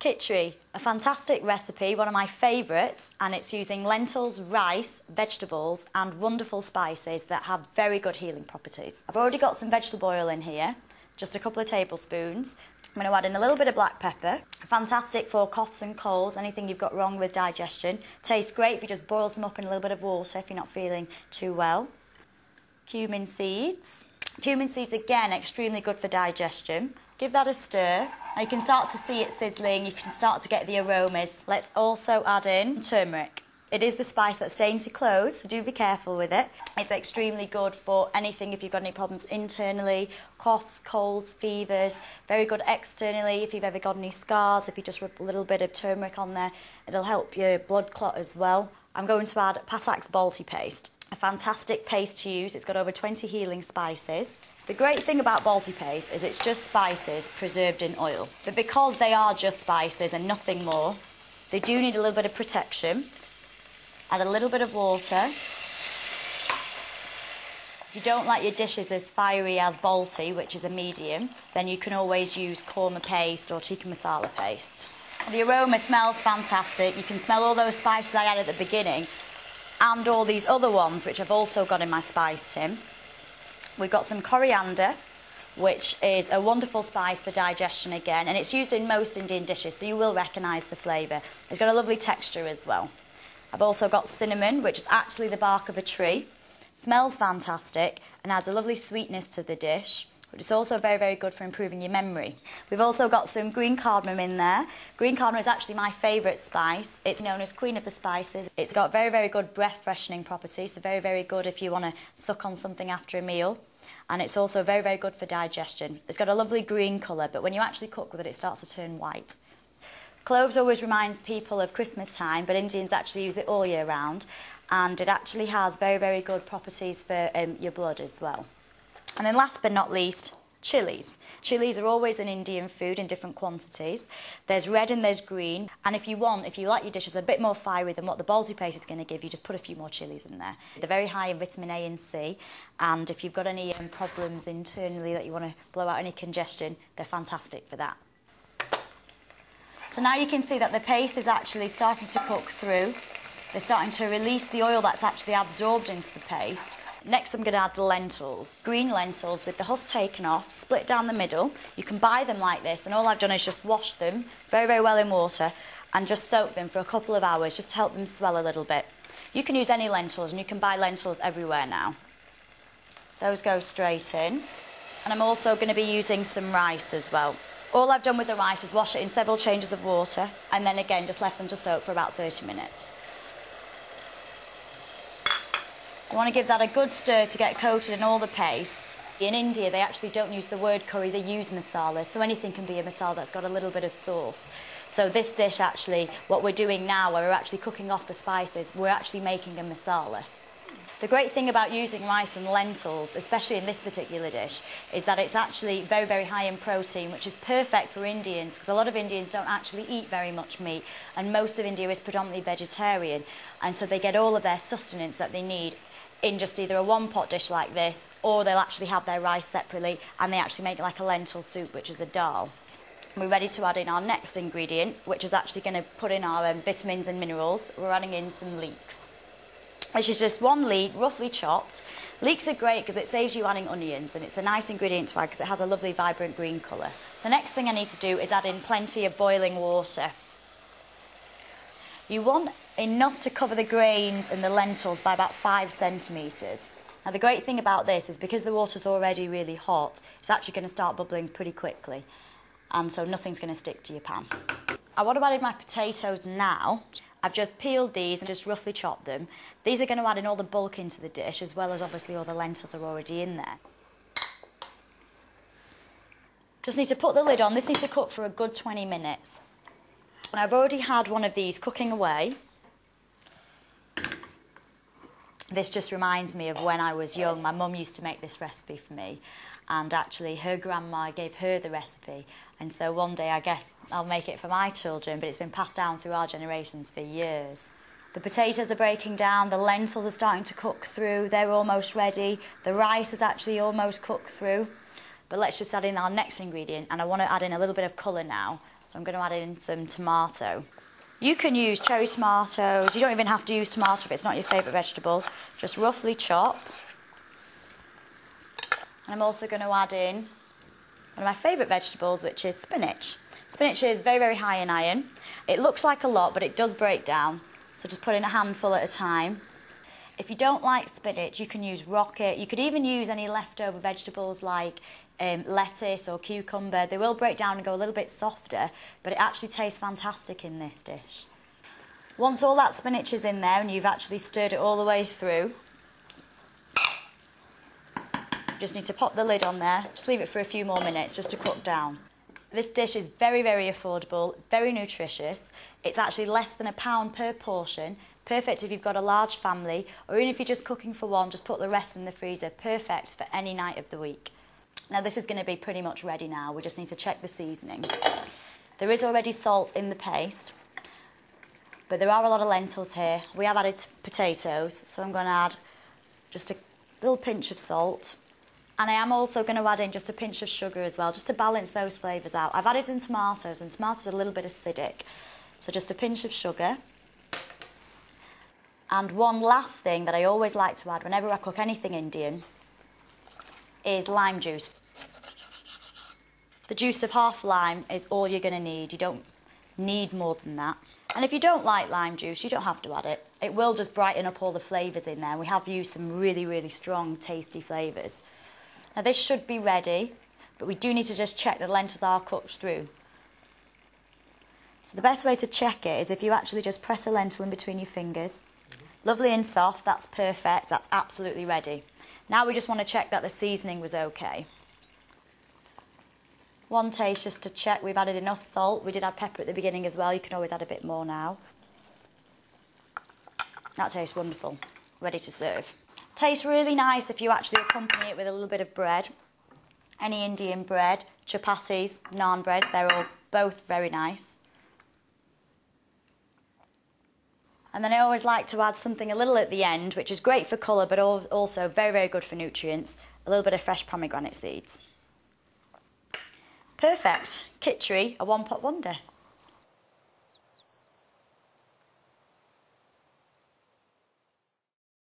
Kitcheri, a fantastic recipe, one of my favourites, and it's using lentils, rice, vegetables and wonderful spices that have very good healing properties. I've already got some vegetable oil in here, just a couple of tablespoons. I'm going to add in a little bit of black pepper. Fantastic for coughs and colds, anything you've got wrong with digestion. Tastes great if you just boil them up in a little bit of water if you're not feeling too well. Cumin seeds. Cumin seeds, again, extremely good for digestion. Give that a stir. Now you can start to see it sizzling, you can start to get the aromas. Let's also add in turmeric. It is the spice that stains your clothes, so do be careful with it. It's extremely good for anything if you've got any problems internally, coughs, colds, fevers. Very good externally if you've ever got any scars. If you just rub a little bit of turmeric on there, it'll help your blood clot as well. I'm going to add Pathak's Balti Paste. A fantastic paste to use. It's got over 20 healing spices. The great thing about Balti Paste is it's just spices preserved in oil. But because they are just spices and nothing more, they do need a little bit of protection. Add a little bit of water. If you don't like your dishes as fiery as Balti, which is a medium, then you can always use korma paste or tikka masala paste. The aroma smells fantastic. You can smell all those spices I added at the beginning and all these other ones which I've also got in my spice tin. We've got some coriander, which is a wonderful spice for digestion again, and it's used in most Indian dishes, so you will recognise the flavour. It's got a lovely texture as well. I've also got cinnamon, which is actually the bark of a tree. Smells fantastic and adds a lovely sweetness to the dish, but it's also very, very good for improving your memory. We've also got some green cardamom in there. Green cardamom is actually my favourite spice. It's known as Queen of the Spices. It's got very, very good breath freshening properties, so very, very good if you want to suck on something after a meal. And it's also very, very good for digestion. It's got a lovely green colour, but when you actually cook with it, it starts to turn white. Cloves always remind people of Christmas time, but Indians actually use it all year round. And it actually has very, very good properties for your blood as well. And then last but not least, chilies. Chilies are always an Indian food in different quantities. There's red and there's green. And if you like your dishes a bit more fiery than what the Balti Paste is going to give you, just put a few more chilies in there. They're very high in vitamin A and C. And if you've got any problems internally that you want to blow out any congestion, they're fantastic for that. So now you can see that the paste is actually starting to cook through. They're starting to release the oil that's actually absorbed into the paste. Next I'm going to add the lentils. Green lentils with the husk taken off, split down the middle. You can buy them like this, and all I've done is just wash them very, very well in water and just soak them for a couple of hours just to help them swell a little bit. You can use any lentils, and you can buy lentils everywhere now. Those go straight in. And I'm also going to be using some rice as well. All I've done with the rice is wash it in several changes of water and then again just left them to soak for about 30 minutes. You want to give that a good stir to get coated in all the paste. In India they actually don't use the word curry, they use masala, so anything can be a masala that's got a little bit of sauce. So this dish actually, what we're doing now, where we're actually cooking off the spices, we're actually making a masala. The great thing about using rice and lentils, especially in this particular dish, is that it's actually very, very high in protein, which is perfect for Indians, because a lot of Indians don't actually eat very much meat, and most of India is predominantly vegetarian, and so they get all of their sustenance that they need in just either a one-pot dish like this, or they'll actually have their rice separately, and they actually make like a lentil soup, which is a dal. We're ready to add in our next ingredient, which is actually going to put in our vitamins and minerals. We're adding in some leeks. Which is just one leek, roughly chopped. Leeks are great because it saves you adding onions, and it's a nice ingredient to add because it has a lovely vibrant green colour. The next thing I need to do is add in plenty of boiling water. You want enough to cover the grains and the lentils by about 5 centimetres. Now the great thing about this is because the water's already really hot, it's actually going to start bubbling pretty quickly, and so nothing's going to stick to your pan. I want to add in my potatoes now. I've just peeled these and just roughly chopped them. These are going to add in all the bulk into the dish, as well as obviously all the lentils are already in there. Just need to put the lid on. This needs to cook for a good 20 minutes. And I've already had one of these cooking away. This just reminds me of when I was young. My mum used to make this recipe for me, and actually her grandma gave her the recipe, and so one day I guess I'll make it for my children, but it's been passed down through our generations for years. The potatoes are breaking down, the lentils are starting to cook through, they're almost ready, the rice is actually almost cooked through. But let's just add in our next ingredient, and I want to add in a little bit of colour now. So So I'm going to add in some tomato. You can use cherry tomatoes. You don't even have to use tomato if it's not your favourite vegetable. Just roughly chop. And I'm also going to add in one of my favourite vegetables, which is spinach. Spinach is very, very high in iron. It looks like a lot, but it does break down. So just put in a handful at a time. If you don't like spinach, you can use rocket. You could even use any leftover vegetables like lettuce or cucumber. They will break down and go a little bit softer, but it actually tastes fantastic in this dish. Once all that spinach is in there and you've actually stirred it all the way through, you just need to pop the lid on there. Just leave it for a few more minutes just to cook down. This dish is very, very affordable, very nutritious. It's actually less than £1 per portion. Perfect if you've got a large family, or even if you're just cooking for one, just put the rest in the freezer. Perfect for any night of the week. Now this is going to be pretty much ready now. We just need to check the seasoning. There is already salt in the paste, but there are a lot of lentils here. We have added potatoes, so I'm going to add just a little pinch of salt. And I am also going to add in just a pinch of sugar as well, just to balance those flavours out. I've added in tomatoes, and tomatoes are a little bit acidic. So just a pinch of sugar. And one last thing that I always like to add whenever I cook anything Indian is lime juice. The juice of half lime is all you're going to need. You don't need more than that. And if you don't like lime juice, you don't have to add it. It will just brighten up all the flavours in there. We have used some really, really strong, tasty flavours. Now this should be ready, but we do need to just check that the lentils are cooked through. So the best way to check it is if you actually just press a lentil in between your fingers. Lovely and soft, that's perfect, that's absolutely ready. Now we just want to check that the seasoning was okay. One taste just to check we've added enough salt. We did add pepper at the beginning as well, you can always add a bit more now. That tastes wonderful, ready to serve. Tastes really nice if you actually accompany it with a little bit of bread. Any Indian bread, chapatis, naan breads, they're all both very nice. And then I always like to add something a little at the end, which is great for colour, but also very, very good for nutrients. A little bit of fresh pomegranate seeds. Perfect. Kitcheri, a one-pot wonder.